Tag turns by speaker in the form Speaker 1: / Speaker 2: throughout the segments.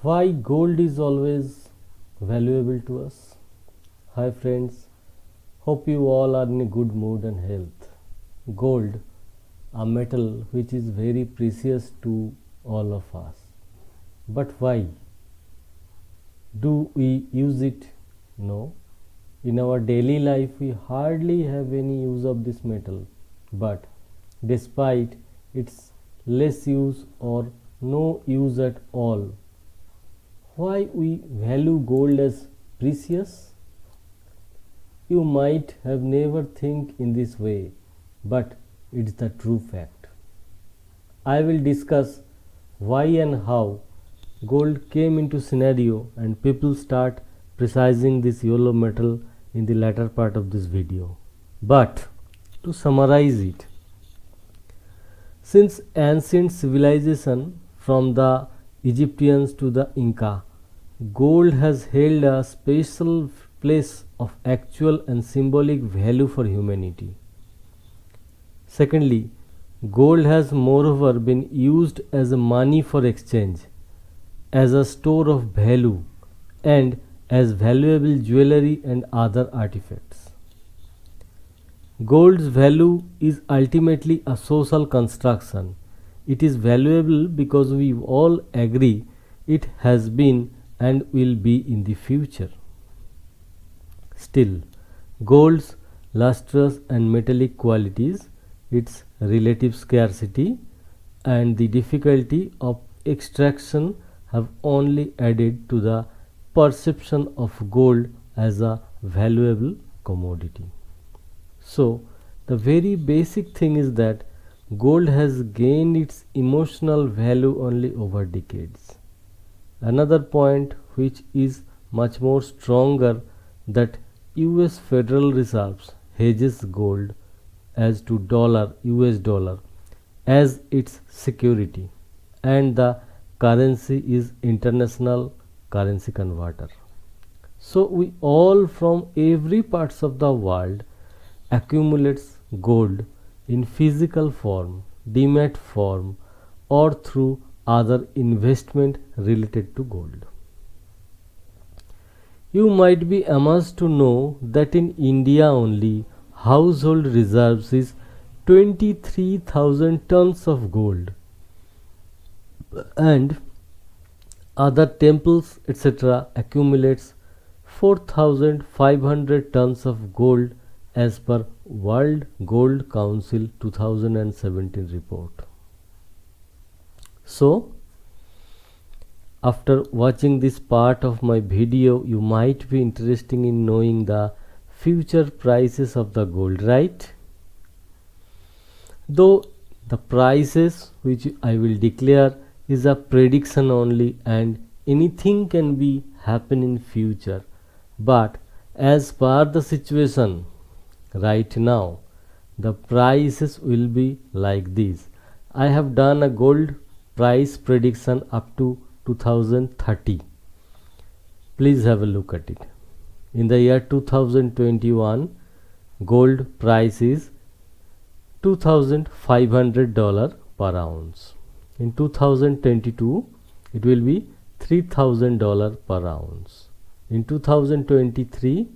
Speaker 1: Why gold is always valuable to us? Hi friends, hope you all are in a good mood and health. Gold, a metal which is very precious to all of us. But why? Do we use it? No. In our daily life we hardly have any use of this metal. But despite its less use or no use at all, why we value gold as precious? You might have never think in this way, but it's the true fact. I will discuss why and how gold came into scenario and people start precising this yellow metal in the latter part of this video. But to summarize it, since ancient civilization from the Egyptians to the Inca, gold has held a special place of actual and symbolic value for humanity. Secondly, gold has moreover been used as a money for exchange, as a store of value, and as valuable jewelry and other artifacts. Gold's value is ultimately a social construction. It is valuable because we all agree it has been and will be in the future. Still, gold's lustrous and metallic qualities, its relative scarcity, and the difficulty of extraction have only added to the perception of gold as a valuable commodity. So, the very basic thing is that gold has gained its emotional value only over decades. Another point which is much more stronger, that US Federal Reserve hedges gold as to US dollar as its security, and the currency is international currency converter. So we all from every parts of the world accumulates gold in physical form, demat form, or through other investment related to gold. You might be amazed to know that in India only household reserves is 23,000 tons of gold, and other temples etc. accumulates 4,500 tons of gold as per World Gold Council 2017 report. So, after watching this part of my video, you might be interested in knowing the future prices of the gold, right? Though the prices which I will declare is a prediction only and anything can be happen in future, but as per the situation right now, the prices will be like this. I have done a gold price prediction up to 2030. Please have a look at it. In the year 2021, gold price is $2,500 per ounce. In 2022, it will be $3,000 per ounce. In 2023,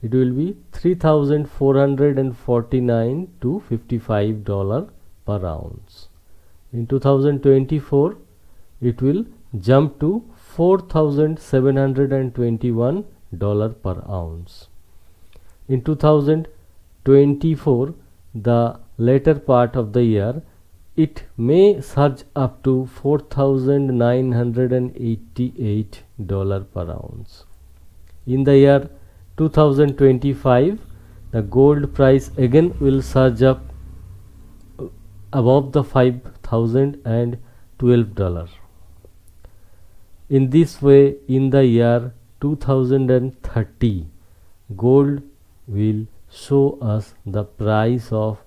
Speaker 1: it will be $3,449 to $55 per ounce. In 2024, it will jump to $4,721 per ounce. In 2024, the later part of the year, it may surge up to $4,988 per ounce. In the year 2025, the gold price again will surge up above the $5,012. In this way, in the year 2030, gold will show us the price of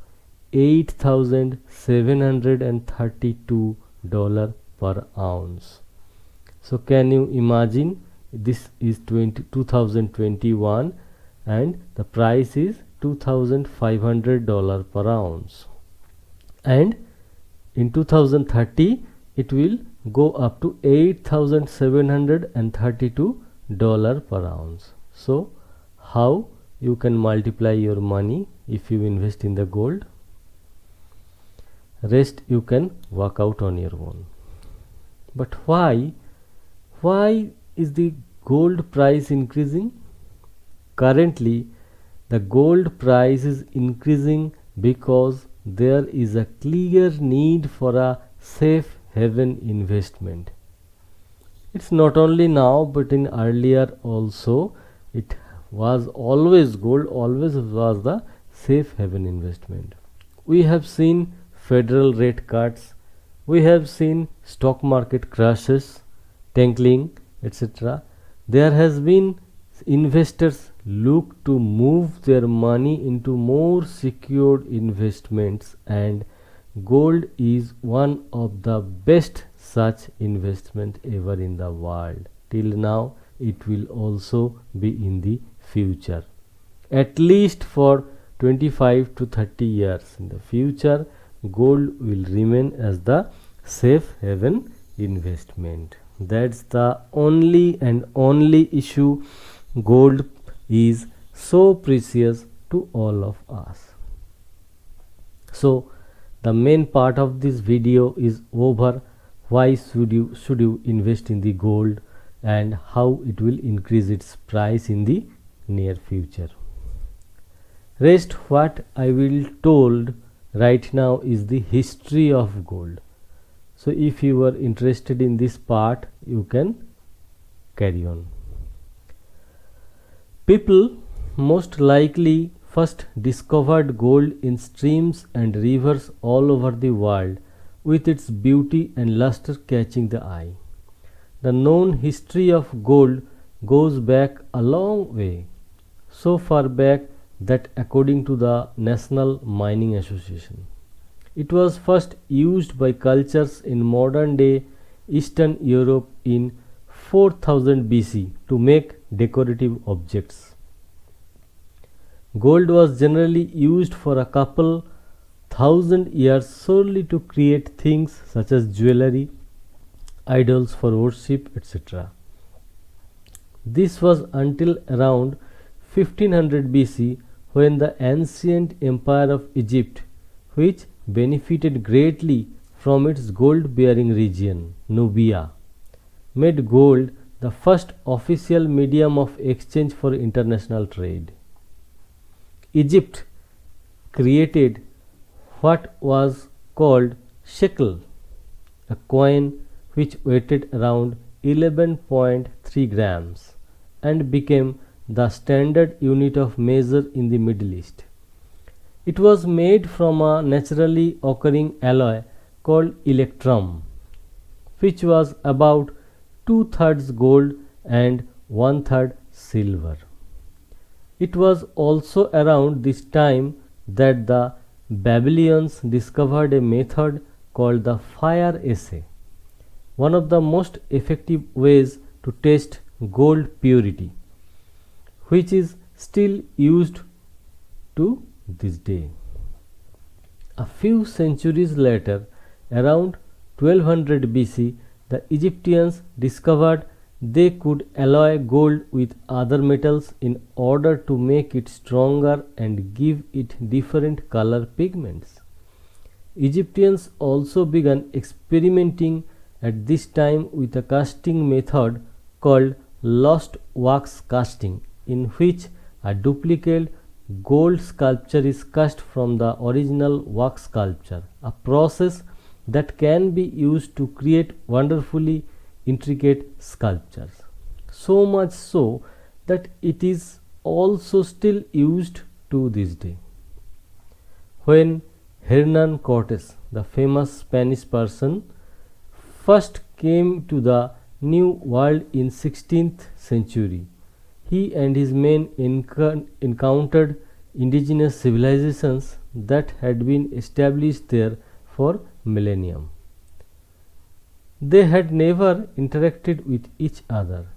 Speaker 1: $8,732 per ounce. So can you imagine, this is 2021 and the price is $2,500 per ounce, and in 2030 it will go up to $8,732 per ounce. So how you can multiply your money if you invest in the gold? Rest you can work out on your own. But why is the gold price increasing? Currently the gold price is increasing because there is a clear need for a safe haven investment. It's not only now but in earlier also it was always gold always was the safe haven investment. We have seen federal rate cuts, we have seen stock market crashes, tanking, etc. There has been investors look to move their money into more secured investments, and gold is one of the best such investment ever in the world. Till now it will also be in the future, at least for 25 to 30 years in the future. Gold will remain as the safe haven investment. That's the only and only issue. Gold is so precious to all of us. So the main part of this video is over. Why should you invest in the gold and how it will increase its price in the near future. Rest what I will told right now is the history of gold. So if you are interested in this part, you can carry on. People most likely first discovered gold in streams and rivers all over the world, with its beauty and luster catching the eye. The known history of gold goes back a long way, so far back that according to the National Mining Association, it was first used by cultures in modern day Eastern Europe in 4000 BC to make decorative objects. Gold was generally used for a couple thousand years solely to create things such as jewelry, idols for worship, etc. This was until around 1500 BC, when the ancient empire of Egypt, which benefited greatly from its gold-bearing region, Nubia, made gold the first official medium of exchange for international trade. Egypt created what was called shekel, a coin which weighed around 11.3 grams and became the standard unit of measure in the Middle East. It was made from a naturally occurring alloy called electrum, which was about 2/3 gold and 1/3 silver. It was also around this time that the Babylonians discovered a method called the fire assay, one of the most effective ways to test gold purity, which is still used to this day. A few centuries later, around 1200 BC, the Egyptians discovered they could alloy gold with other metals in order to make it stronger and give it different color pigments. Egyptians also began experimenting at this time with a casting method called lost wax casting, in which a duplicate gold sculpture is cast from the original wax sculpture, a process that can be used to create wonderfully intricate sculptures. So much so that it is also still used to this day. When Hernan Cortes, the famous Spanish person, first came to the New World in 16th century, he and his men encountered indigenous civilizations that had been established there for millennia. They had never interacted with each other.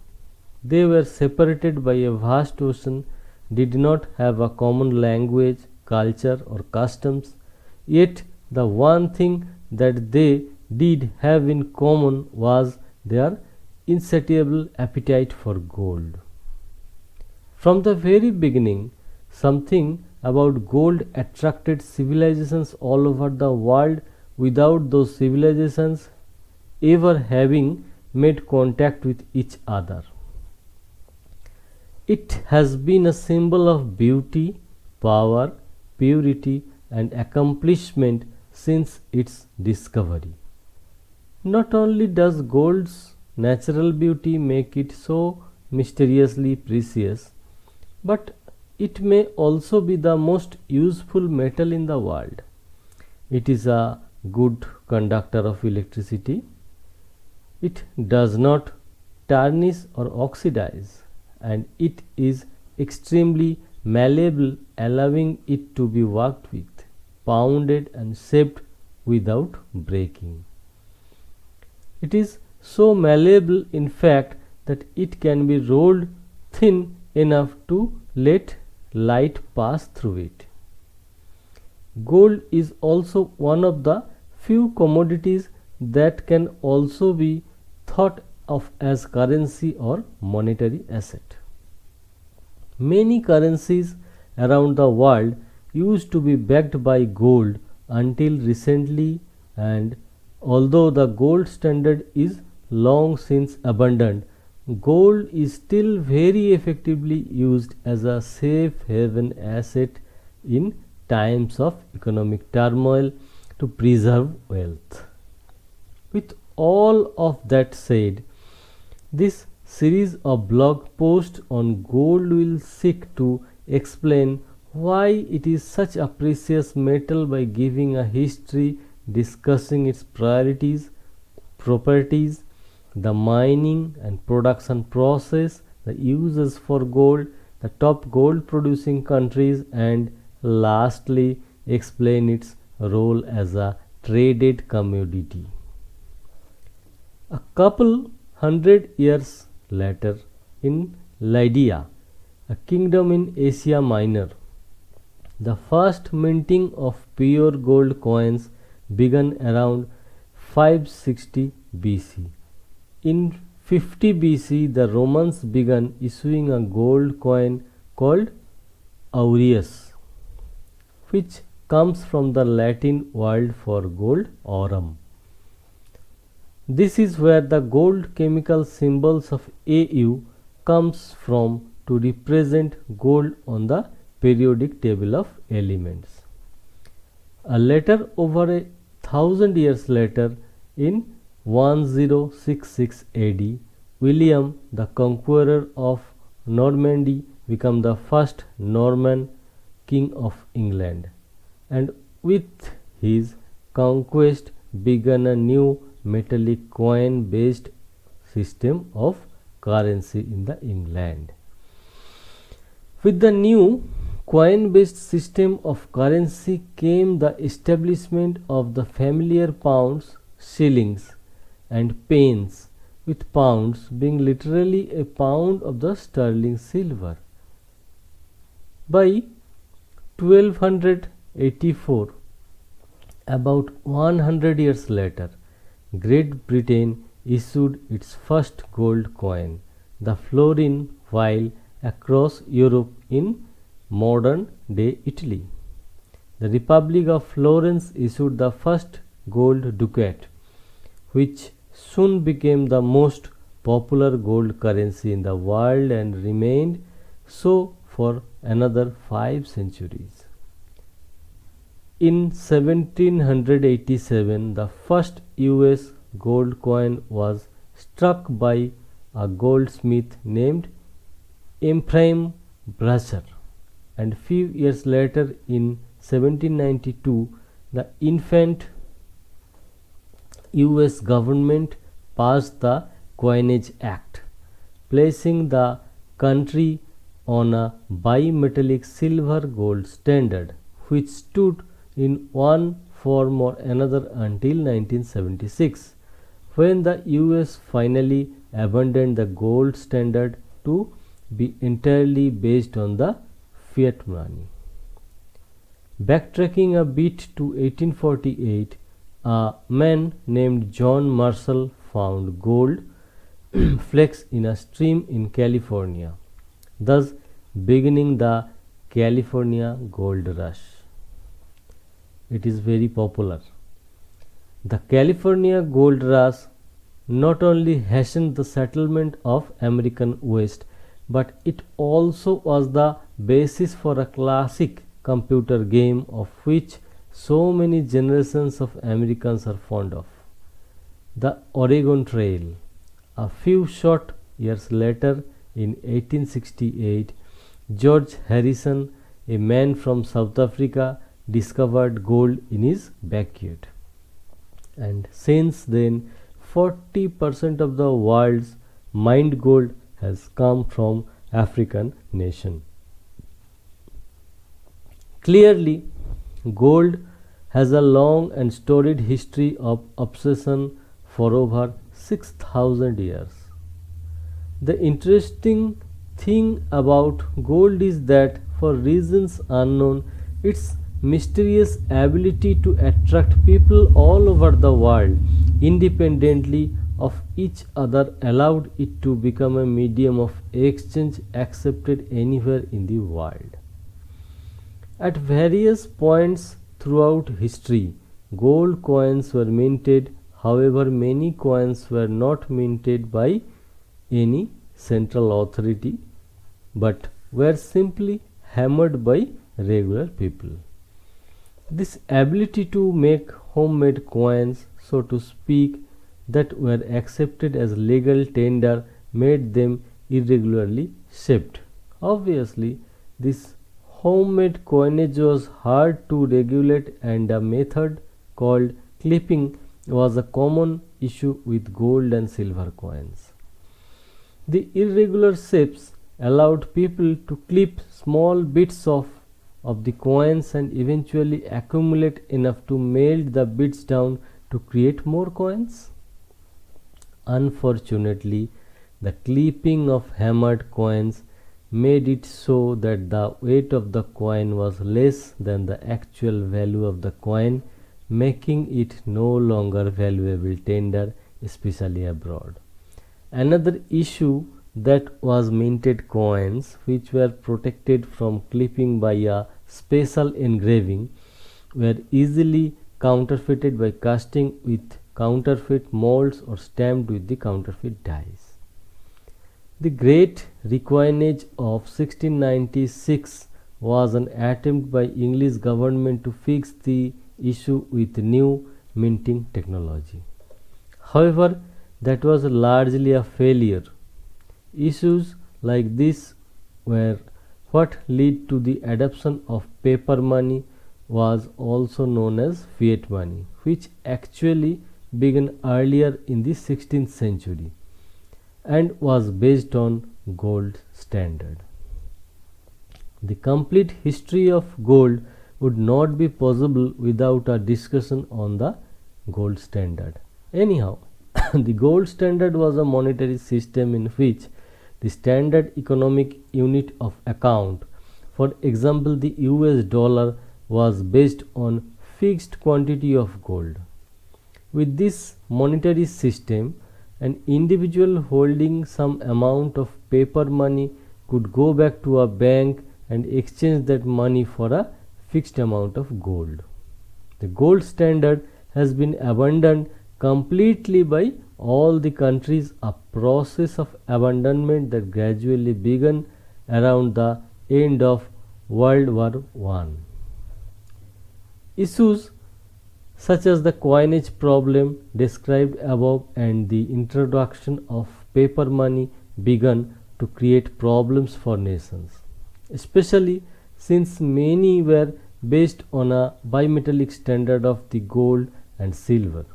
Speaker 1: They were separated by a vast ocean, did not have a common language, culture, or customs. Yet the one thing that they did have in common was their insatiable appetite for gold. From the very beginning, something about gold attracted civilizations all over the world without those civilizations ever having made contact with each other. It has been a symbol of beauty, power, purity, and accomplishment since its discovery. Not only does gold's natural beauty make it so mysteriously precious, but it may also be the most useful metal in the world. It is a good conductor of electricity. It does not tarnish or oxidize, and it is extremely malleable, allowing it to be worked with, pounded, and shaped without breaking. It is so malleable, in fact, that it can be rolled thin enough to let light pass through it. Gold is also one of the few commodities that can also be thought of as currency or monetary asset. Many currencies around the world used to be backed by gold until recently, and although the gold standard is long since abandoned, gold is still very effectively used as a safe haven asset in times of economic turmoil to preserve wealth. With all of that said, this series of blog posts on gold will seek to explain why it is such a precious metal by giving a history, discussing its priorities, properties, the mining and production process, the uses for gold, the top gold producing countries, and lastly explain its role as a traded commodity. A couple hundred years later, in Lydia, a kingdom in Asia Minor, the first minting of pure gold coins began around 560 BC. In 50 BC, the Romans began issuing a gold coin called aureus, which comes from the Latin word for gold, aurum. This is where the gold chemical symbols of Au comes from to represent gold on the periodic table of elements. A letter over 1,000 years later, in 1066 AD, William the Conqueror of Normandy became the first Norman king of England, and with his conquest began a new metallic coin based system of currency in the England. With the new coin based system of currency came the establishment of the familiar pounds, shillings, and pence, with pounds being literally a pound of the sterling silver. By 1284, about 100 years later, Great Britain issued its first gold coin, the florin, while across Europe in modern day Italy, the Republic of Florence issued the first gold ducat, which soon became the most popular gold currency in the world and remained so for another 5 centuries. In 1787, the first US gold coin was struck by a goldsmith named Ephraim Bracher, and few years later, in 1792, the infant US government passed the Coinage Act, placing the country on a bimetallic silver gold standard, which stood in one form or another until 1976, when the US finally abandoned the gold standard to be entirely based on the fiat money. Backtracking a bit to 1848, a man named John Marshall found gold flakes in a stream in California, thus beginning the California Gold Rush. It is very popular. The California Gold Rush not only hastened the settlement of American West, but it also was the basis for a classic computer game of which so many generations of Americans are fond of, the Oregon Trail. A few short years later, in 1868, George Harrison, a man from South Africa, discovered gold in his backyard. And since then, 40% of the world's mined gold has come from African nation. Clearly, gold has a long and storied history of obsession for over 6,000 years. The interesting thing about gold is that, for reasons unknown, its mysterious ability to attract people all over the world independently of each other allowed it to become a medium of exchange accepted anywhere in the world. At various points throughout history, gold coins were minted. However, many coins were not minted by any central authority but were simply hammered by regular people. This ability to make homemade coins, so to speak, that were accepted as legal tender made them irregularly shaped. Obviously, this homemade coinage was hard to regulate, and a method called clipping was a common issue with gold and silver coins. The irregular shapes allowed people to clip small bits of the coins and eventually accumulate enough to melt the bits down to create more coins. Unfortunately, the clipping of hammered coins made it so that the weight of the coin was less than the actual value of the coin, making it no longer valuable tender, especially abroad. Another issue that was minted coins, which were protected from clipping by a special engraving, were easily counterfeited by casting with counterfeit molds or stamped with the counterfeit dies. The Great Recoinage of 1696 was an attempt by English government to fix the issue with new minting technology. However, that was largely a failure. Issues like this were what led to the adoption of paper money, was also known as fiat money, which actually began earlier in the 16th century and was based on gold standard. The complete history of gold would not be possible without a discussion on the gold standard. Anyhow, the gold standard was a monetary system in which the standard economic unit of account, for example the US dollar, was based on fixed quantity of gold. With this monetary system, an individual holding some amount of paper money could go back to a bank and exchange that money for a fixed amount of gold. The gold standard has been abandoned completely by all the countries, a process of abandonment that gradually began around the end of World War I. Issues such as the coinage problem described above and the introduction of paper money began to create problems for nations, especially since many were based on a bimetallic standard of the gold and silver.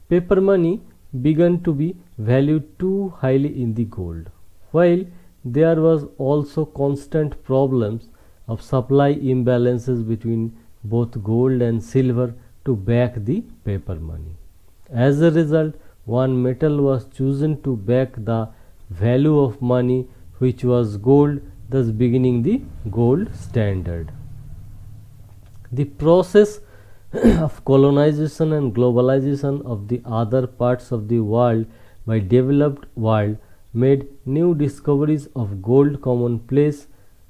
Speaker 1: Paper money began to be valued too highly in the gold, while there was also constant problems of supply imbalances between both gold and silver to back the paper money. As a result, one metal was chosen to back the value of money, which was gold, thus beginning the gold standard. The process of colonization and globalization of the other parts of the world by developed world made new discoveries of gold commonplace,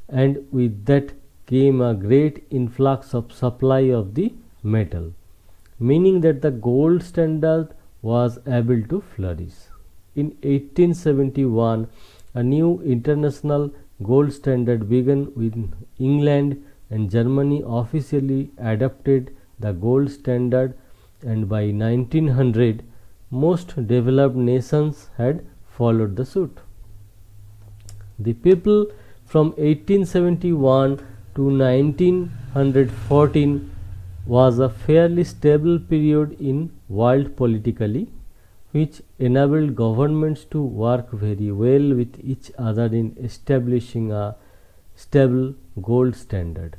Speaker 1: and with that came a great influx of supply of the metal, meaning that the gold standard was able to flourish. In 1871, a new international gold standard began when England and Germany officially adopted the gold standard, and by 1900 most developed nations had followed the suit. The people from 1871 to 1914 was a fairly stable period in world politically, which enabled governments to work very well with each other in establishing a stable gold standard.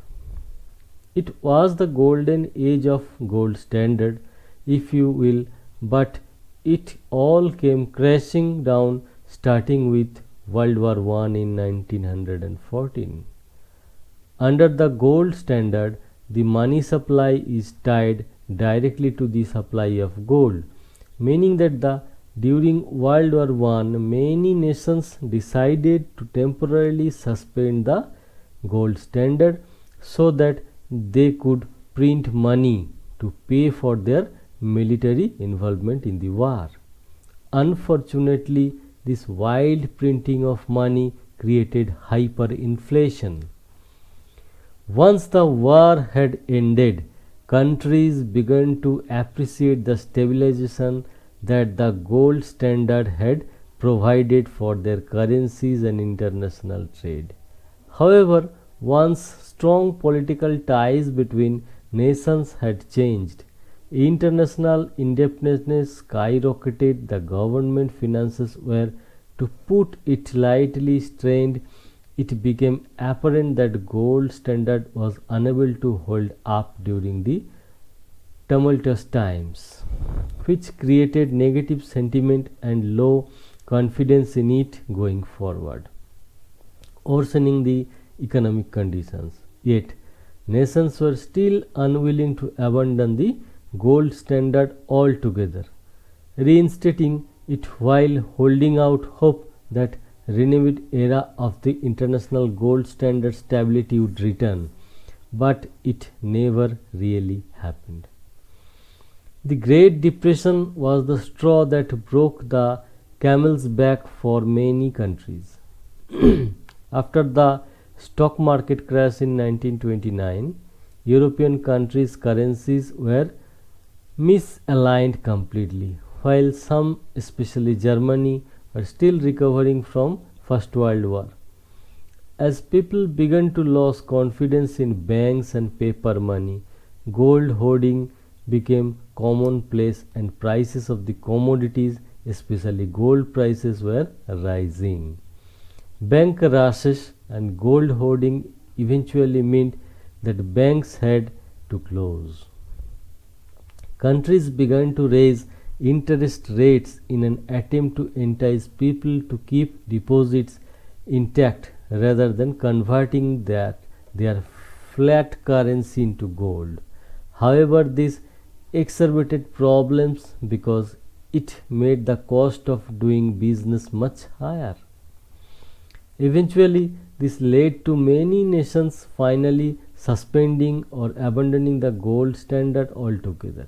Speaker 1: It was the golden age of gold standard, if you will, but it all came crashing down starting with World War I in 1914. Under the gold standard, the money supply is tied directly to the supply of gold, meaning that during World War I, many nations decided to temporarily suspend the gold standard so that they could print money to pay for their military involvement in the war. Unfortunately, this wild printing of money created hyperinflation. Once the war had ended, countries began to appreciate the stabilization that the gold standard had provided for their currencies and international trade. However, once strong political ties between nations had changed, international indebtedness skyrocketed, the government finances were, to put it lightly, strained. It became apparent that gold standard was unable to hold up during the tumultuous times, which created negative sentiment and low confidence in it going forward, worsening the economic conditions. Yet, nations were still unwilling to abandon the gold standard altogether, reinstating it while holding out hope that renewed era of the international gold standard stability would return, but it never really happened. The Great Depression was the straw that broke the camel's back for many countries. After the stock market crash in 1929, European countries' currencies were misaligned completely, while some, especially Germany, were still recovering from First World War. As people began to lose confidence in banks and paper money, gold hoarding became commonplace and prices of the commodities, especially gold prices, were rising. Bank rushes and gold hoarding eventually meant that banks had to close. Countries began to raise interest rates in an attempt to entice people to keep deposits intact rather than converting their flat currency into gold. However, this exacerbated problems because it made the cost of doing business much higher. Eventually, this led to many nations finally suspending or abandoning the gold standard altogether.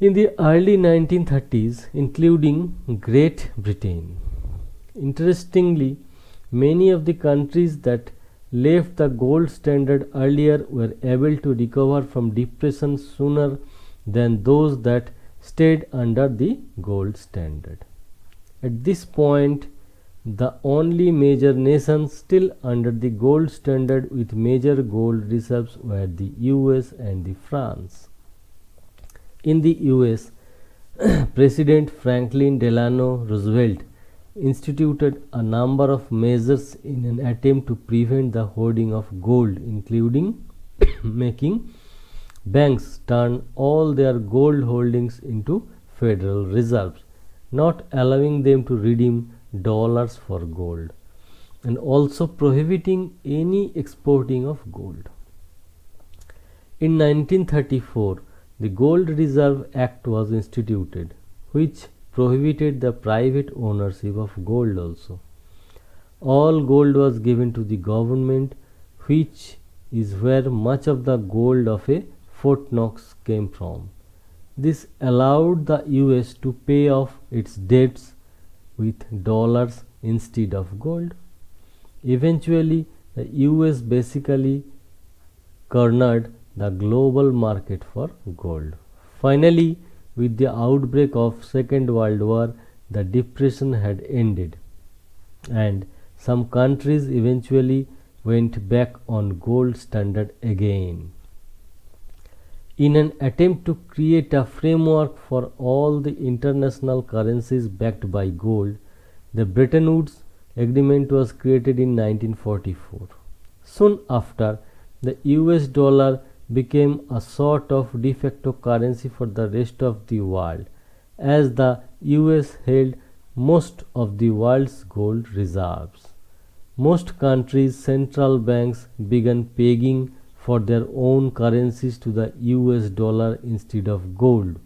Speaker 1: In the early 1930s, including Great Britain. Interestingly, many of the countries that left the gold standard earlier were able to recover from depression sooner than those that stayed under the gold standard. At this point, the only major nations still under the gold standard with major gold reserves were the US and the France. In the US, President Franklin Delano Roosevelt instituted a number of measures in an attempt to prevent the hoarding of gold, including making banks turn all their gold holdings into Federal Reserves, not allowing them to redeem dollars for gold, and also prohibiting any exporting of gold. In 1934, the Gold Reserve Act was instituted, which prohibited the private ownership of gold also. All gold was given to the government, which is where much of the gold of a Fort Knox came from. This allowed the US to pay off its debts with dollars instead of gold. Eventually, the US basically cornered the global market for gold. Finally, with the outbreak of Second World War, the depression had ended, and some countries eventually went back on gold standard again. In an attempt to create a framework for all the international currencies backed by gold, the Bretton Woods Agreement was created in 1944. Soon after, the US dollar became a sort of de facto currency for the rest of the world, as the US held most of the world's gold reserves. Most countries' central banks began pegging for their own currencies to the US dollar instead of gold,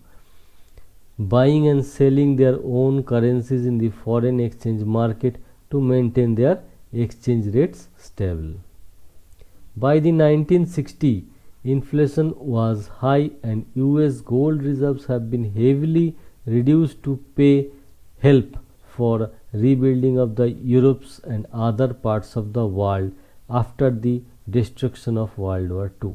Speaker 1: buying and selling their own currencies in the foreign exchange market to maintain their exchange rates stable. By the 1960s, inflation was high and US gold reserves have been heavily reduced to pay help for rebuilding of the Europe's and other parts of the world after the destruction of World War II.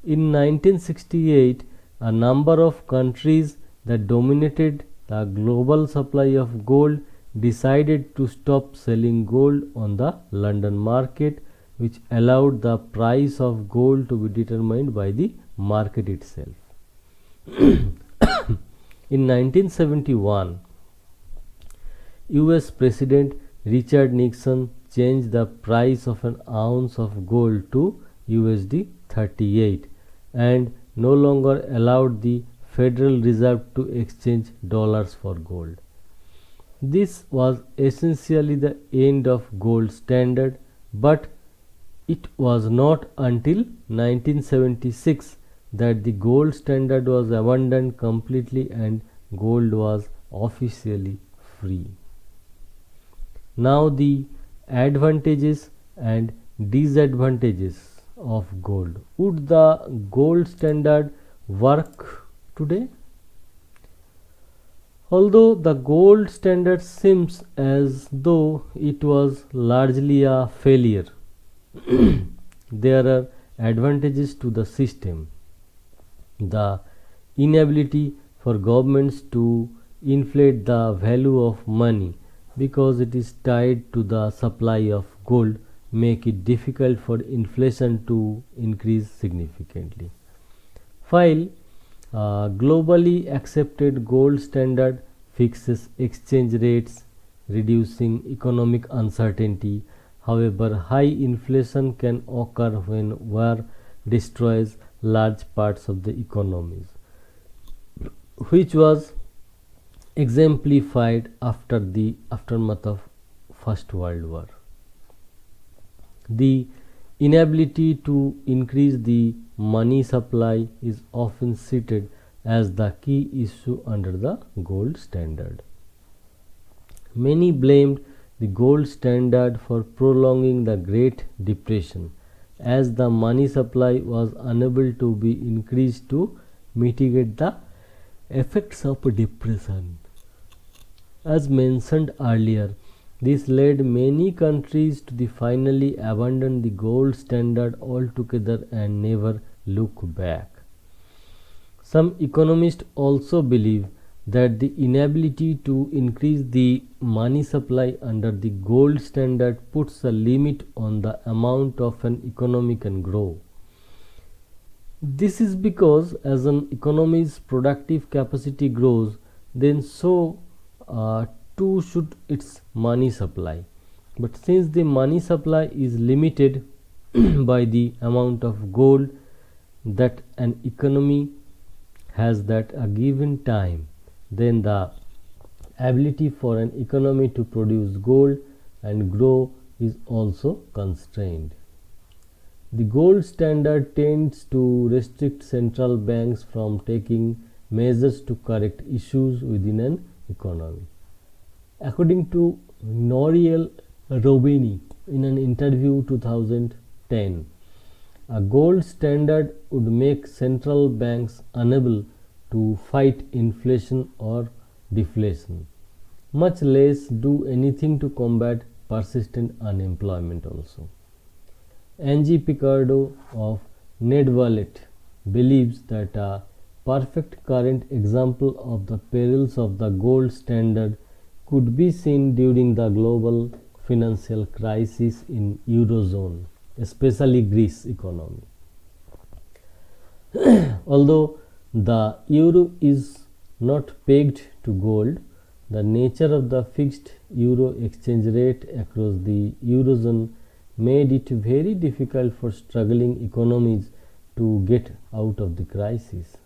Speaker 1: In 1968, a number of countries that dominated the global supply of gold decided to stop selling gold on the London market, which allowed the price of gold to be determined by the market itself. In 1971, US President Richard Nixon changed the price of an ounce of gold to USD 38 and no longer allowed the Federal Reserve to exchange dollars for gold. This was essentially the end of gold standard, but it was not until 1976 that the gold standard was abandoned completely and gold was officially free. Now the advantages and disadvantages of gold. Would the gold standard work today? Although the gold standard seems as though it was largely a failure, there are advantages to the system. The inability for governments to inflate the value of money because it is tied to the supply of gold make it difficult for inflation to increase significantly. While globally accepted gold standard fixes exchange rates, reducing economic uncertainty. However, high inflation can occur when war destroys large parts of the economies, which was exemplified after the aftermath of First World War. The inability to increase the money supply is often cited as the key issue under the gold standard. Many blamed the gold standard for prolonging the Great Depression, as the money supply was unable to be increased to mitigate the effects of depression. As mentioned earlier, this led many countries to finally abandon the gold standard altogether and never look back. Some economists also believe that the inability to increase the money supply under the gold standard puts a limit on the amount of an economy can grow. This is because as an economy's productive capacity grows, then so too should its money supply. But since the money supply is limited by the amount of gold that an economy has at a given time, then the ability for an economy to produce gold and grow is also constrained. The gold standard tends to restrict central banks from taking measures to correct issues within an economy. According to Nouriel Roubini in an interview 2010, a gold standard would make central banks unable to fight inflation or deflation, much less do anything to combat persistent unemployment also. Angie Picardo of NedWallet believes that a perfect current example of the perils of the gold standard could be seen during the global financial crisis in Eurozone, especially Greece economy. Although the euro is not pegged to gold, the nature of the fixed euro exchange rate across the Eurozone made it very difficult for struggling economies to get out of the crisis.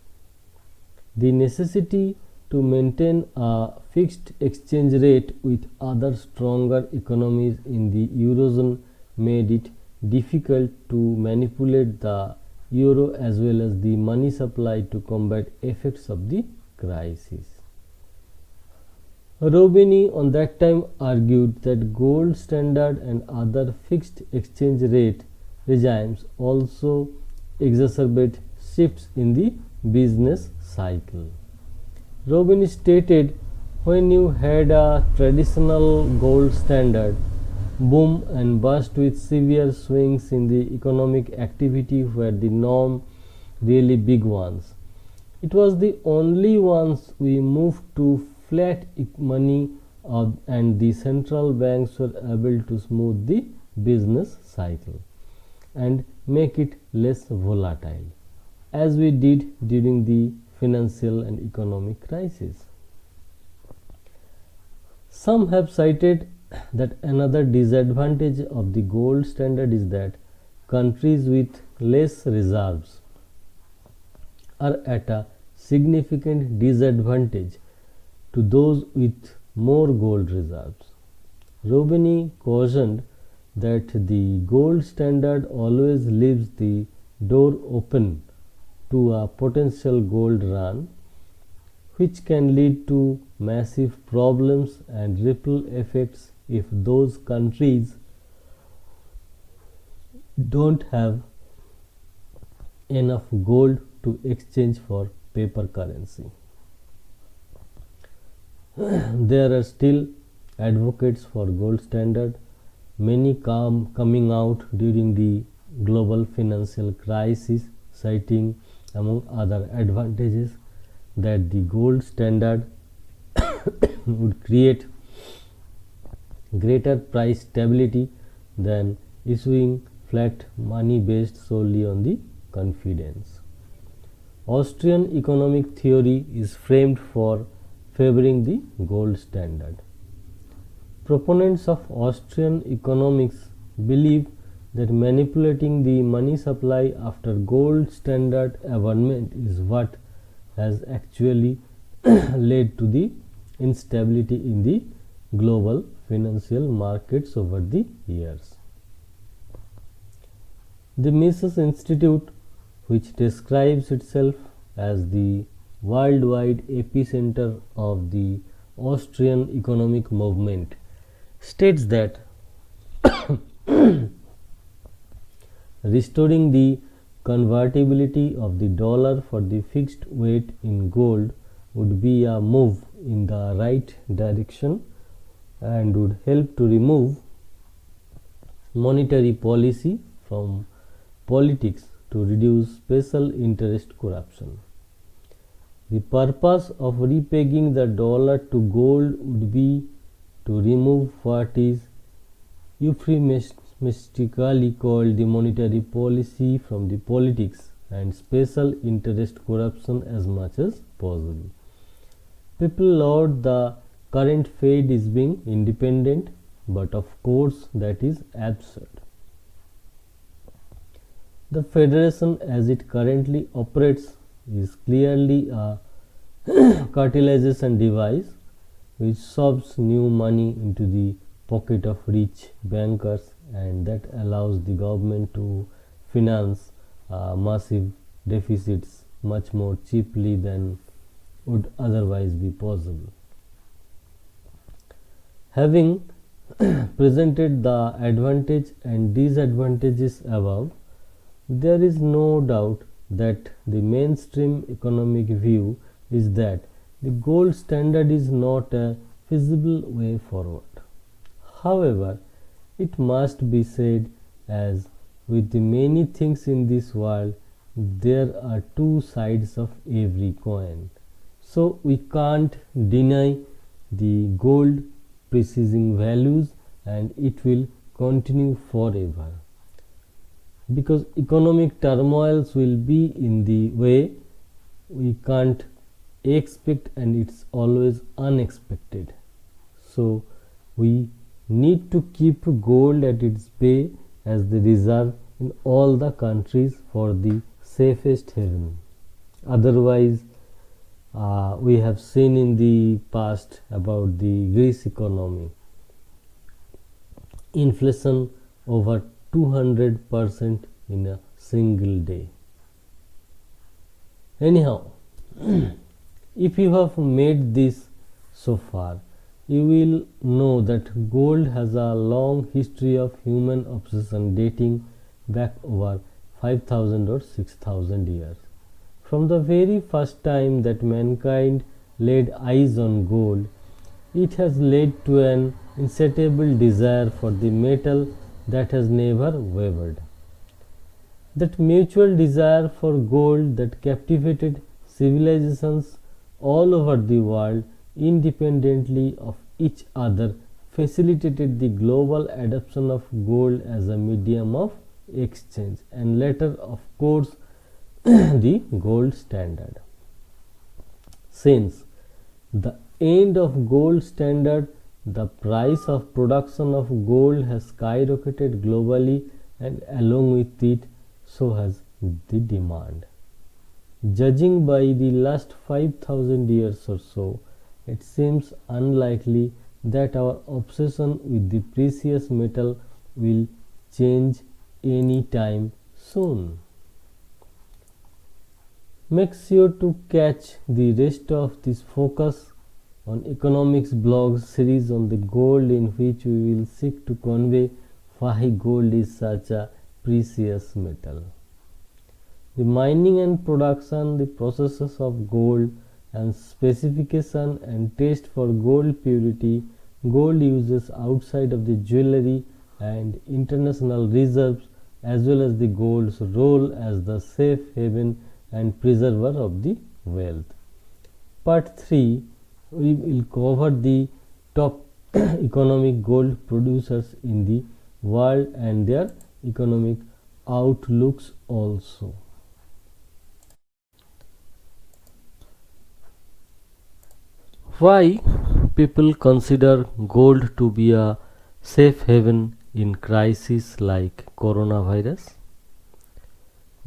Speaker 1: The necessity to maintain a fixed exchange rate with other stronger economies in the Eurozone made it difficult to manipulate the euro as well as the money supply to combat effects of the crisis. Roubini on that time argued that gold standard and other fixed exchange rate regimes also exacerbate shifts in the business cycle. Roubini stated, when you had a traditional gold standard boom and bust with severe swings in the economic activity were the norm, really big ones. It was the only once we moved to flat money and the central banks were able to smooth the business cycle and make it less volatile, as we did during the financial and economic crisis. Some have cited that another disadvantage of the gold standard is that countries with less reserves are at a significant disadvantage to those with more gold reserves. Roubini cautioned that the gold standard always leaves the door open to a potential gold run, which can lead to massive problems and ripple effects if those countries don't have enough gold to exchange for paper currency. There are still advocates for gold standard, many coming out during the global financial crisis, citing among other advantages that the gold standard would create greater price stability than issuing flat money based solely on the confidence. Austrian economic theory is framed for favoring the gold standard. Proponents of Austrian economics believe that manipulating the money supply after gold standard abandonment is what has actually led to the instability in the global financial markets over the years. The Mises Institute, which describes itself as the worldwide epicenter of the Austrian economic movement, states that restoring the convertibility of the dollar for the fixed weight in gold would be a move in the right direction and would help to remove monetary policy from politics to reduce special interest corruption. The purpose of repegging the dollar to gold would be to remove what is euphemistically called the monetary policy from the politics and special interest corruption as much as possible. People laud the current Fed is being independent, but of course that is absurd. The Federation as it currently operates is clearly a cartelization device which shoves new money into the pocket of rich bankers, and that allows the government to finance massive deficits much more cheaply than would otherwise be possible. Having presented the advantage and disadvantages above, there is no doubt that the mainstream economic view is that the gold standard is not a feasible way forward. However, it must be said, as with the many things in this world, there are two sides of every coin. So we can't deny the gold preceding values, and it will continue forever, because economic turmoils will be in the way. We can't expect, and it's always unexpected. So we need to keep gold at its bay as the reserve in all the countries for the safest haven. Otherwise, we have seen in the past about the Greece economy, inflation over 200% in a single day. Anyhow, if you have made this so far, you will know that gold has a long history of human obsession dating back over 5,000 or 6,000 years. From the very first time that mankind laid eyes on gold, it has led to an insatiable desire for the metal that has never wavered. That mutual desire for gold that captivated civilizations all over the world independently of each other facilitated the global adoption of gold as a medium of exchange, and later, of course, the gold standard. Since the end of gold standard, the price of production of gold has skyrocketed globally, and along with it, so has the demand. Judging by the last 5,000 years or so, it seems unlikely that our obsession with the precious metal will change any time soon. Make sure to catch the rest of this Focus on Economics blog series on the gold, in which we will seek to convey why gold is such a precious metal. The mining and production, the processes of gold, and specification and test for gold purity, gold uses outside of the jewelry and international reserves, as well as the gold's role as the safe haven and preserver of the wealth. Part 3, we will cover the top economic gold producers in the world and their economic outlooks also. Why people consider gold to be a safe haven in crises like coronavirus?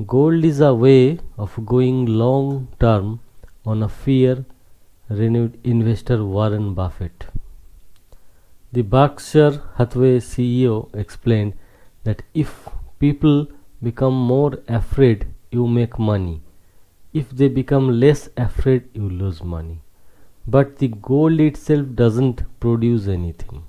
Speaker 1: Gold is a way of going long term on a fear, renewed investor Warren Buffett. The Berkshire Hathaway CEO explained that if people become more afraid, you make money. If they become less afraid, you lose money. But the gold itself doesn't produce anything.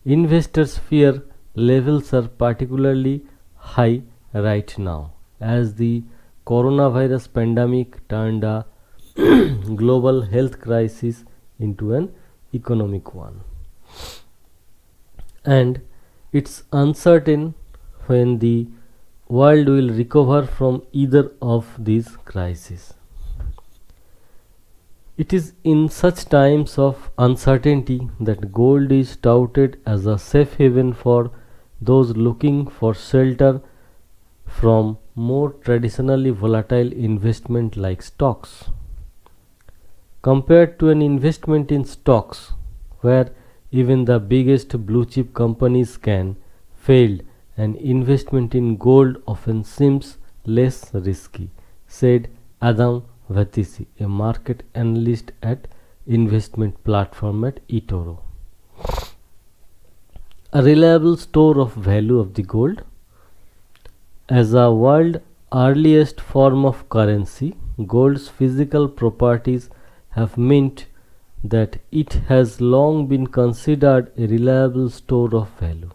Speaker 1: Investors' fear levels are particularly high right now, as the coronavirus pandemic turned a global health crisis into an economic one. And it's uncertain when the world will recover from either of these crises. It is in such times of uncertainty that gold is touted as a safe haven for those looking for shelter from more traditionally volatile investment like stocks. Compared to an investment in stocks, where even the biggest blue chip companies can fail, an investment in gold often seems less risky, said Adam Vatisi, a market analyst at investment platform at eToro. A reliable store of value of the gold. As a world earliest form of currency, gold's physical properties have meant that it has long been considered a reliable store of value.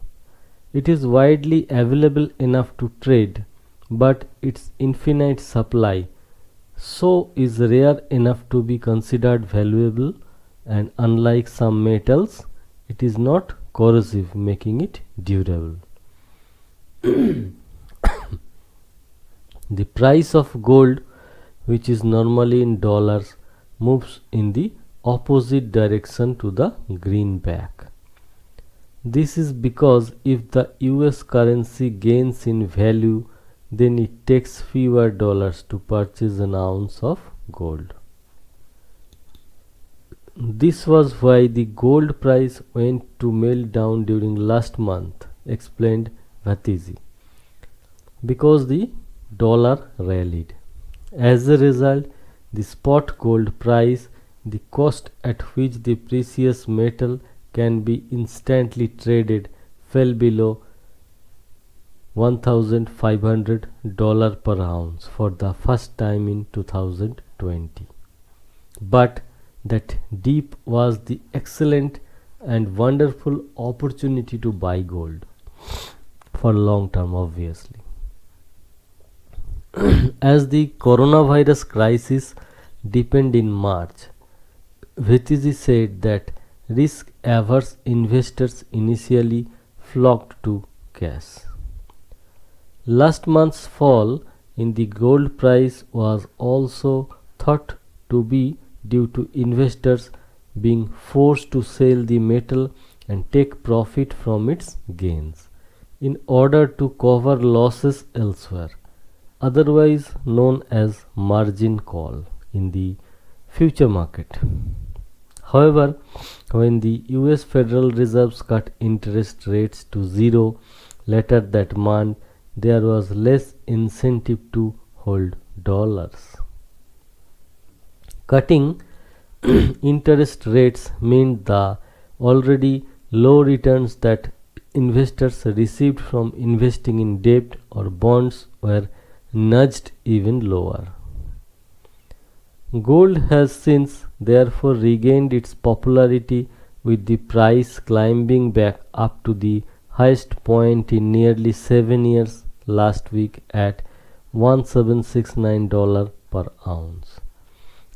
Speaker 1: It is widely available enough to trade, but its infinite supply so is rare enough to be considered valuable, and unlike some metals, it is not corrosive, making it durable. The price of gold, which is normally in dollars, moves in the opposite direction to the greenback. This is because if the US currency gains in value, then it takes fewer dollars to purchase an ounce of gold. This was why the gold price went to meltdown during last month, explained Bhatiji, because the dollar rallied. As a result, the spot gold price, the cost at which the precious metal can be instantly traded, fell below $1,500 per ounce for the first time in 2020. But that dip was the excellent and wonderful opportunity to buy gold for long term, obviously. As the coronavirus crisis deepened in March, Bhatiji said that risk averse investors initially flocked to cash. Last month's fall in the gold price was also thought to be due to investors being forced to sell the metal and take profit from its gains in order to cover losses elsewhere, otherwise known as margin call in the future market. However, when the US Federal Reserve cut interest rates to zero later that month, there was less incentive to hold dollars. Cutting interest rates meant the already low returns that investors received from investing in debt or bonds were nudged even lower. Gold has since therefore regained its popularity, with the price climbing back up to the highest point in nearly 7 years last week at $1,769 per ounce.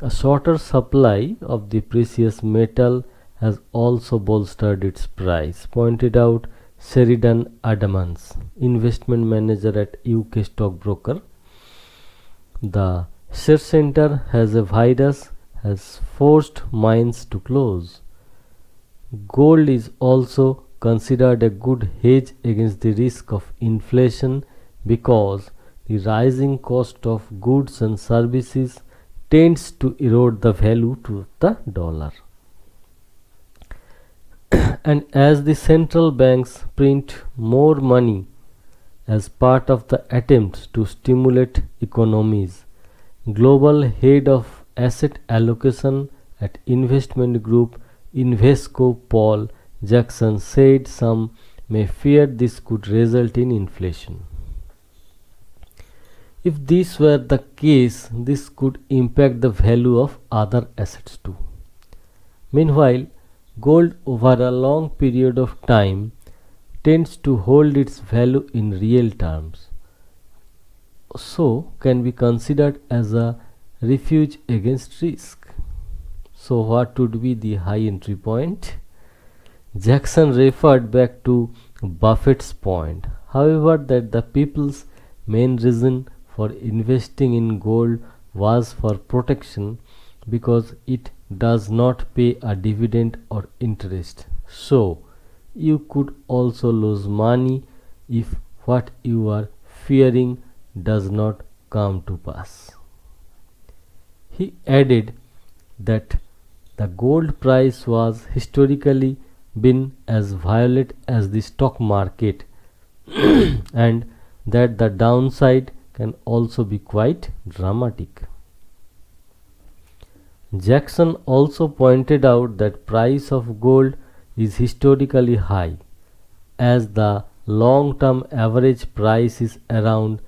Speaker 1: A shorter supply of the precious metal has also bolstered its price, pointed out Sheridan Adamans, investment manager at UK stockbroker. The share center has a virus has forced mines to close. Gold is also considered a good hedge against the risk of inflation because the rising cost of goods and services tends to erode the value to the dollar. And as the central banks print more money as part of the attempt to stimulate economies, global head of asset allocation at investment group Invesco Paul Jackson said some may fear this could result in inflation. If this were the case, this could impact the value of other assets too. Meanwhile, gold over a long period of time tends to hold its value in real terms, so can be considered as a refuge against risk. So what would be the high entry point? Jackson referred back to Buffett's point, however, that the people's main reason for investing in gold was for protection because it does not pay a dividend or interest. So, you could also lose money if what you are fearing does not come to pass. He added that the gold price was historically been as violent as the stock market and that the downside can also be quite dramatic. Jackson also pointed out that price of gold is historically high, as the long-term average price is around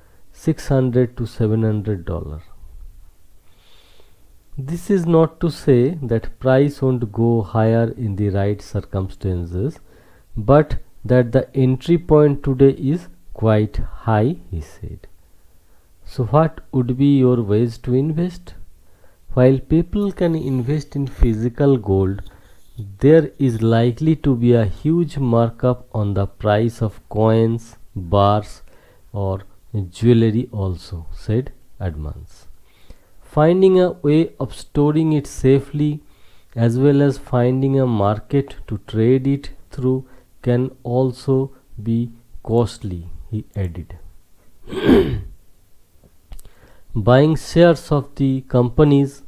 Speaker 1: $600 to $700. This is not to say that price won't go higher in the right circumstances, but that the entry point today is quite high, he said. So what would be your ways to invest? While people can invest in physical gold, there is likely to be a huge markup on the price of coins, bars, or jewelry also, said Edmonds. Finding a way of storing it safely as well as finding a market to trade it through can also be costly, he added. Buying shares of the companies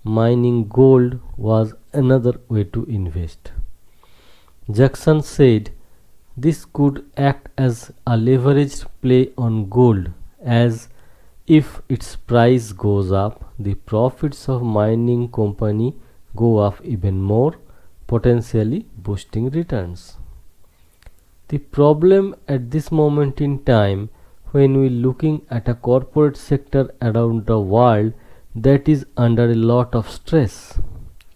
Speaker 1: mining gold was another way to invest. Jackson said this could act as a leveraged play on gold, as if its price goes up, the profits of mining company go up even more, potentially boosting returns. The problem at this moment in time, when we looking at a corporate sector around the world that is under a lot of stress,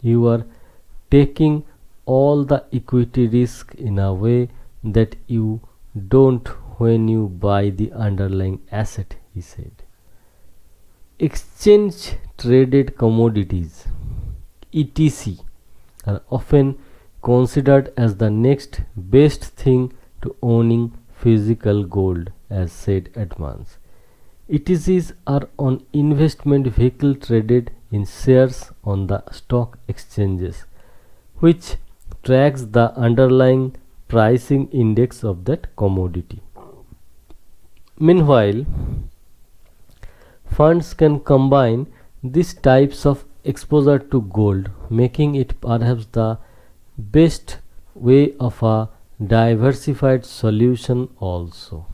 Speaker 1: you are taking all the equity risk in a way that you don't when you buy the underlying asset, he said. Exchange traded commodities (ETC) are often considered as the next best thing to owning physical gold, as said Edmonds. ETCs are an investment vehicle traded in shares on the stock exchanges, which tracks the underlying pricing index of that commodity. Meanwhile, funds can combine these types of exposure to gold, making it perhaps the best way of a diversified solution also.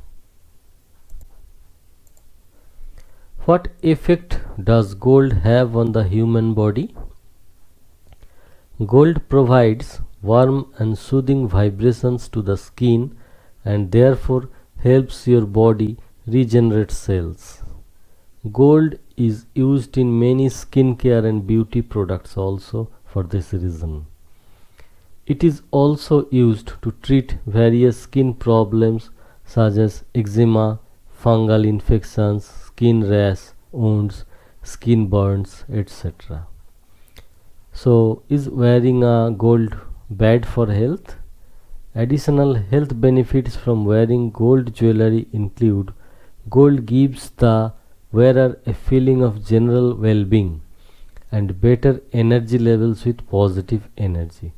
Speaker 1: What effect does gold have on the human body? Gold provides warm and soothing vibrations to the skin and therefore helps your body regenerate cells. Gold is used in many skincare and beauty products also for this reason. It is also used to treat various skin problems such as eczema, fungal infections, skin rash, wounds, skin burns, etc. So, is wearing a gold bad for health? Additional health benefits from wearing gold jewelry include: gold gives the wearer a feeling of general well-being and better energy levels with positive energy.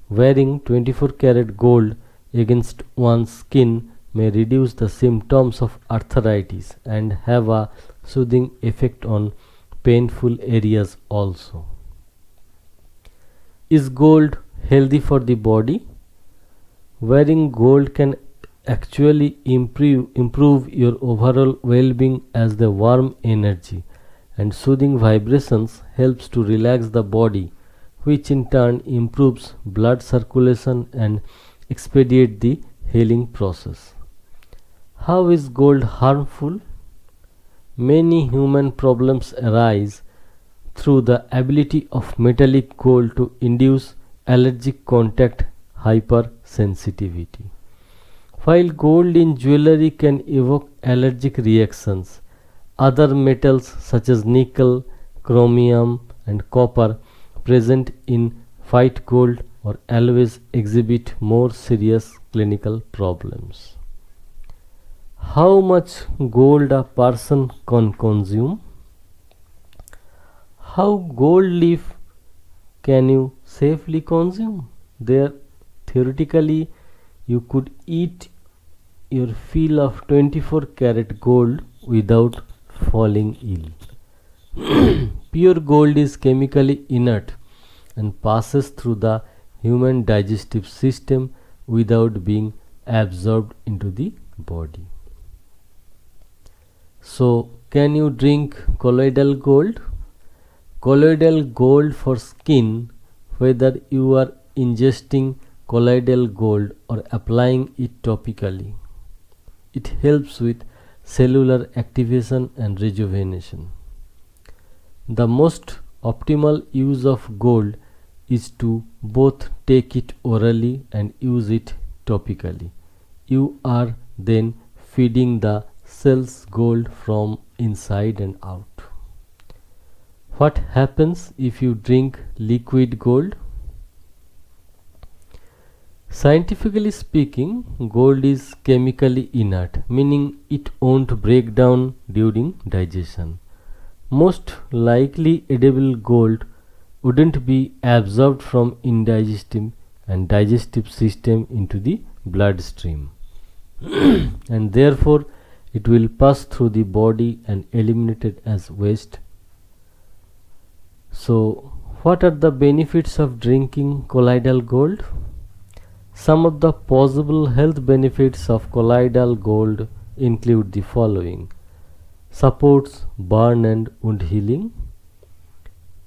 Speaker 1: Wearing 24 karat gold against one's skin may reduce the symptoms of arthritis and have a soothing effect on painful areas also. Is gold healthy for the body? Wearing gold can actually improve your overall well-being, as the warm energy and soothing vibrations helps to relax the body, which in turn improves blood circulation and expedite the healing process. How is gold harmful? Many human problems arise through the ability of metallic gold to induce allergic contact hypersensitivity. While gold in jewelry can evoke allergic reactions, other metals such as nickel, chromium, and copper present in white gold or always exhibit more serious clinical problems. How much gold a person can consume? How gold leaf can you safely consume? There, theoretically, you could eat your fill of 24 karat gold without falling ill. Pure gold is chemically inert and passes through the human digestive system without being absorbed into the body. So, can you drink colloidal gold? Colloidal gold for skin, whether you are ingesting colloidal gold or applying it topically. It helps with cellular activation and rejuvenation. The most optimal use of gold is to both take it orally and use it topically. You are then feeding the cells gold from inside and out. What happens if you drink liquid gold? Scientifically speaking, gold is chemically inert, meaning it won't break down during digestion. Most likely edible gold wouldn't be absorbed from indigestive and digestive system into the bloodstream and therefore it will pass through the body and eliminated as waste. So what are the benefits of drinking colloidal gold? Some of the possible health benefits of colloidal gold include the following: supports burn and wound healing,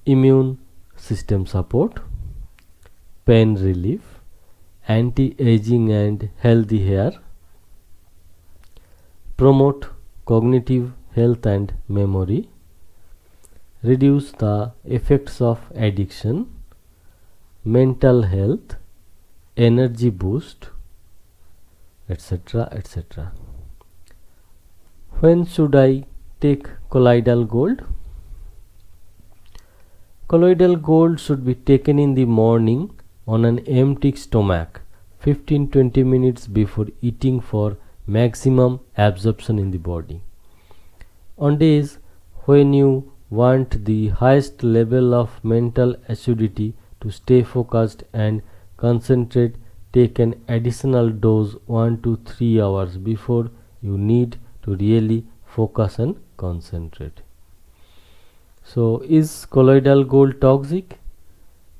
Speaker 1: immune system support, pain relief, anti-aging and healthy hair, promote cognitive health and memory, reduce the effects of addiction, mental health, energy boost, etc. etc. When should I take colloidal gold? Colloidal gold should be taken in the morning on an empty stomach 15-20 minutes before eating for maximum absorption in the body. On days when you want the highest level of mental acidity to stay focused and concentrate, take an additional dose 1 to 3 hours before you need to really focus and concentrate. So, is colloidal gold toxic?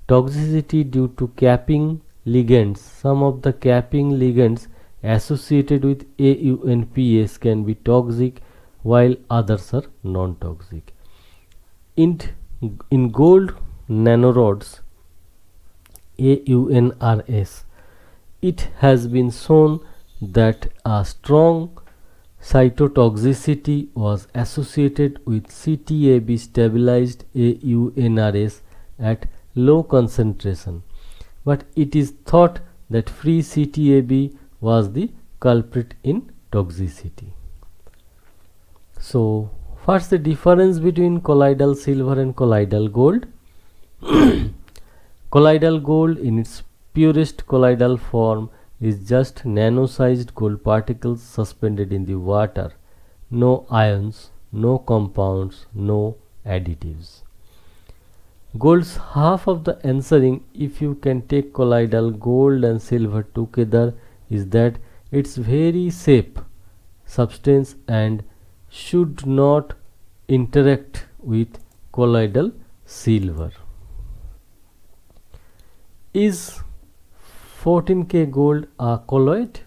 Speaker 1: Toxicity due to capping ligands. Some of the capping ligands associated with AUNPS can be toxic while others are non-toxic. In gold nanorods, AUNRS, it has been shown that a strong cytotoxicity was associated with CTAB stabilized AUNRS at low concentration, but it is thought that free CTAB was the culprit in toxicity. So, what's the difference between colloidal silver and colloidal gold? Colloidal gold in its purest colloidal form is just nano-sized gold particles suspended in the water. No ions, no compounds, no additives. Gold's half of the answering if you can take colloidal gold and silver together is that it's very safe substance and should not interact with colloidal silver. Is 14K gold a colloid?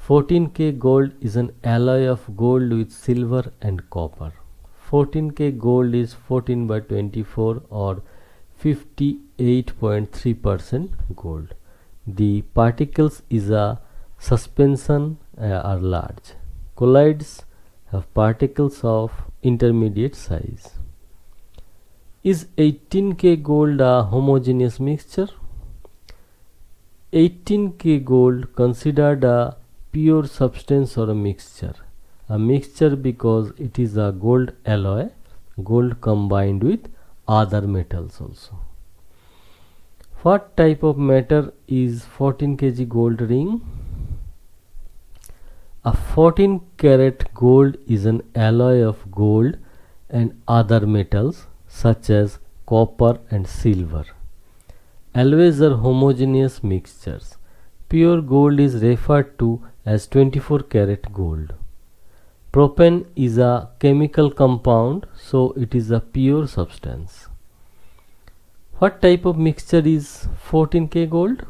Speaker 1: 14K gold is an alloy of gold with silver and copper. 14K gold is 14 by 24 or 58.3% gold. The particles is a suspension are large. Colloids have particles of intermediate size. Is 18K gold a homogeneous mixture? 18K gold considered a pure substance or a mixture. A mixture because it is a gold alloy, gold combined with other metals also. What type of matter is 14 kg gold ring? A 14 karat gold is an alloy of gold and other metals such as copper and silver. Always are homogeneous mixtures. Pure gold is referred to as 24 karat gold. Propane is a chemical compound, so it is a pure substance. What type of mixture is 14K gold?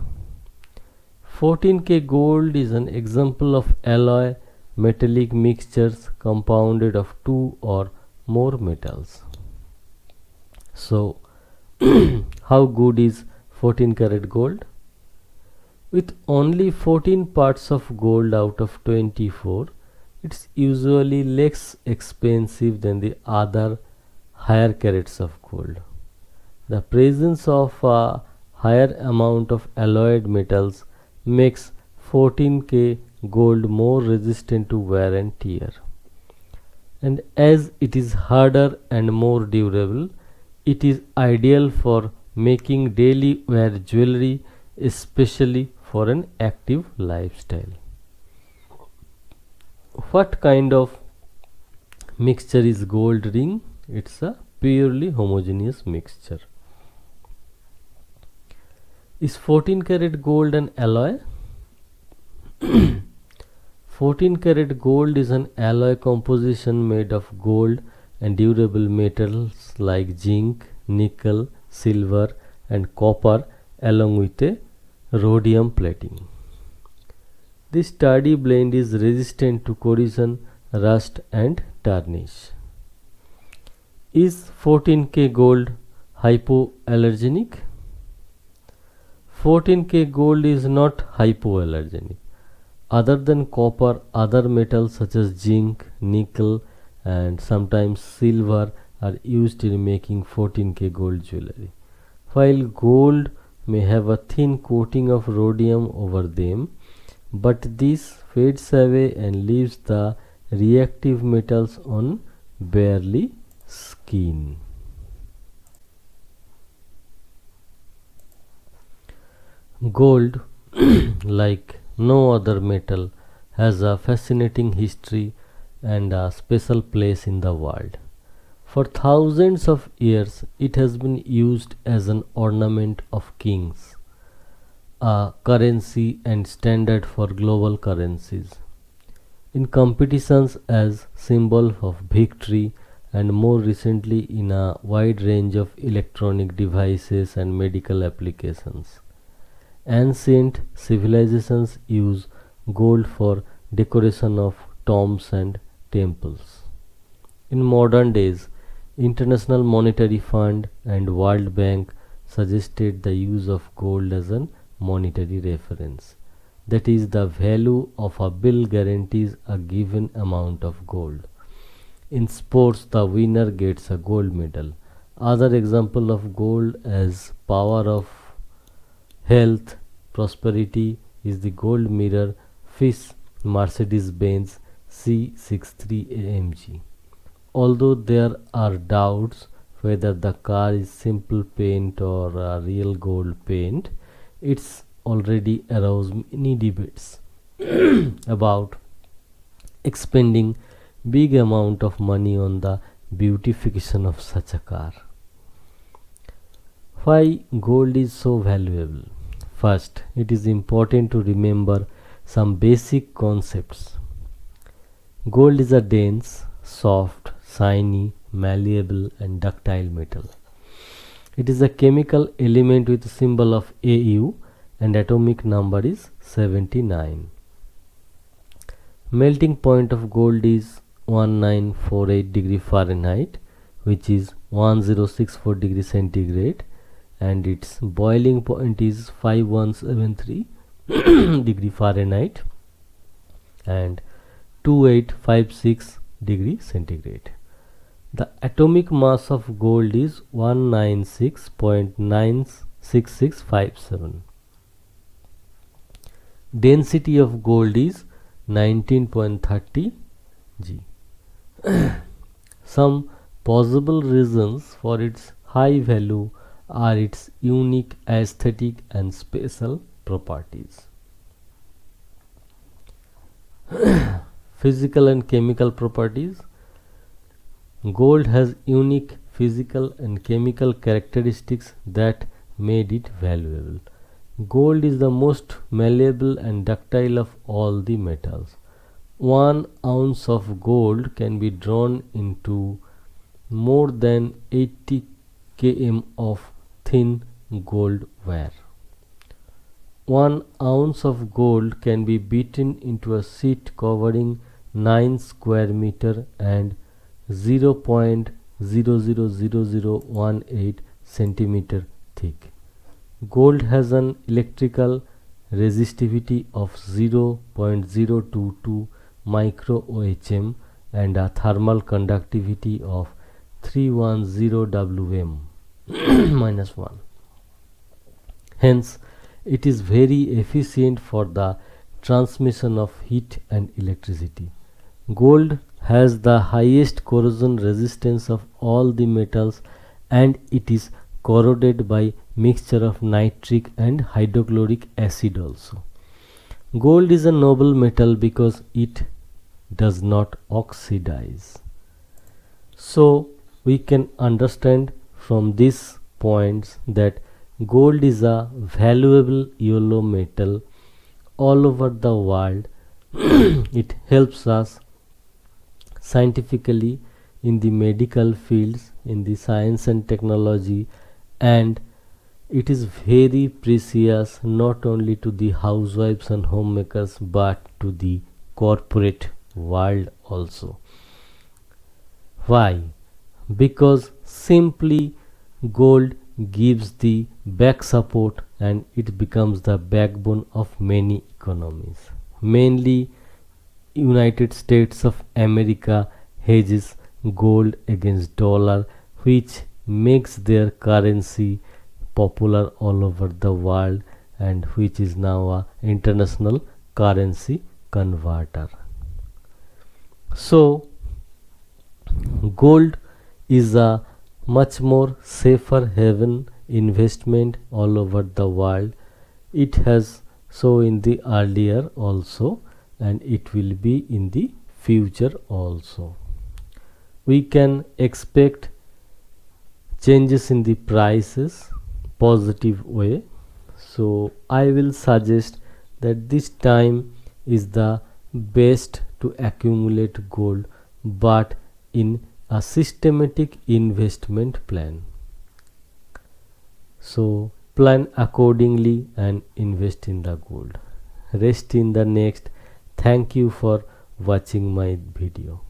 Speaker 1: 14K gold is an example of alloy metallic mixtures compounded of two or more metals. So, how good is 14 karat gold? With only 14 parts of gold out of 24, it's usually less expensive than the other higher carats of gold. The presence of a higher amount of alloyed metals makes 14K gold more resistant to wear and tear. And as it is harder and more durable, it is ideal for making daily wear jewelry, especially for an active lifestyle. What kind of mixture is gold ring? It's a purely homogeneous mixture. Is 14 karat gold an alloy? 14 karat gold is an alloy composition made of gold and durable metals like zinc, nickel, silver and copper along with a rhodium plating. This sturdy blend is resistant to corrosion, rust and tarnish. Is 14K gold hypoallergenic? 14K gold is not hypoallergenic. Other than copper, other metals such as zinc, nickel and sometimes silver are used in making 14K gold jewelry. While gold may have a thin coating of rhodium over them, but this fades away and leaves the reactive metals on barely skin. Gold, like no other metal, has a fascinating history and a special place in the world. For thousands of years, it has been used as an ornament of kings, a currency and standard for global currencies, in competitions as symbol of victory, and more recently in a wide range of electronic devices and medical applications. Ancient civilizations use gold for decoration of tombs and temples. In modern days, International Monetary Fund and World Bank suggested the use of gold as a monetary reference. That is, the value of a bill guarantees a given amount of gold. In sports, the winner gets a gold medal. Other example of gold as power of health, prosperity is the gold mirror Fish Mercedes-Benz C63 AMG. Although there are doubts whether the car is simple paint or real gold paint, it's already aroused many debates about expending big amount of money on the beautification of such a car. Why gold is so valuable? First, it is important to remember some basic concepts. Gold is a dense, soft, shiny, malleable and ductile metal. It is a chemical element with a symbol of Au and atomic number is 79. Melting point of gold is 1948 degree Fahrenheit, which is 1064 degree centigrade, and its boiling point is 5173 degree Fahrenheit and 2856 degree centigrade. The atomic mass of gold is 196.96657. Density of gold is 19.30 G. Some possible reasons for its high value are its unique aesthetic and special properties. Physical and chemical properties. Gold has unique physical and chemical characteristics that made it valuable. Gold is the most malleable and ductile of all the metals. 1 ounce of gold can be drawn into more than 80 km of thin gold wire. 1 ounce of gold can be beaten into a sheet covering 9 square meter and 0.000018 centimeter thick. Gold has an electrical resistivity of 0.022 micro ohm and a thermal conductivity of 310 Wm minus 1. Hence, it is very efficient for the transmission of heat and electricity. Gold has the highest corrosion resistance of all the metals, and it is corroded by mixture of nitric and hydrochloric acid also. Gold is a noble metal because it does not oxidize. So we can understand from these points that gold is a valuable yellow metal all over the world. It helps us scientifically in the medical fields, in the science and technology, and it is very precious not only to the housewives and homemakers but to the corporate world also. Why? Because simply gold gives the back support and it becomes the backbone of many economies. Mainly United States of America hedges gold against dollar, which makes their currency popular all over the world and which is now a international currency converter. So gold is a much more safer haven investment all over the world. It has so in the earlier also and it will be in the future also. We can expect changes in the prices positive way. So I will suggest that this time is the best to accumulate gold, but in a systematic investment plan. So plan accordingly and invest in the gold. Rest in the next. Thank you for watching my video.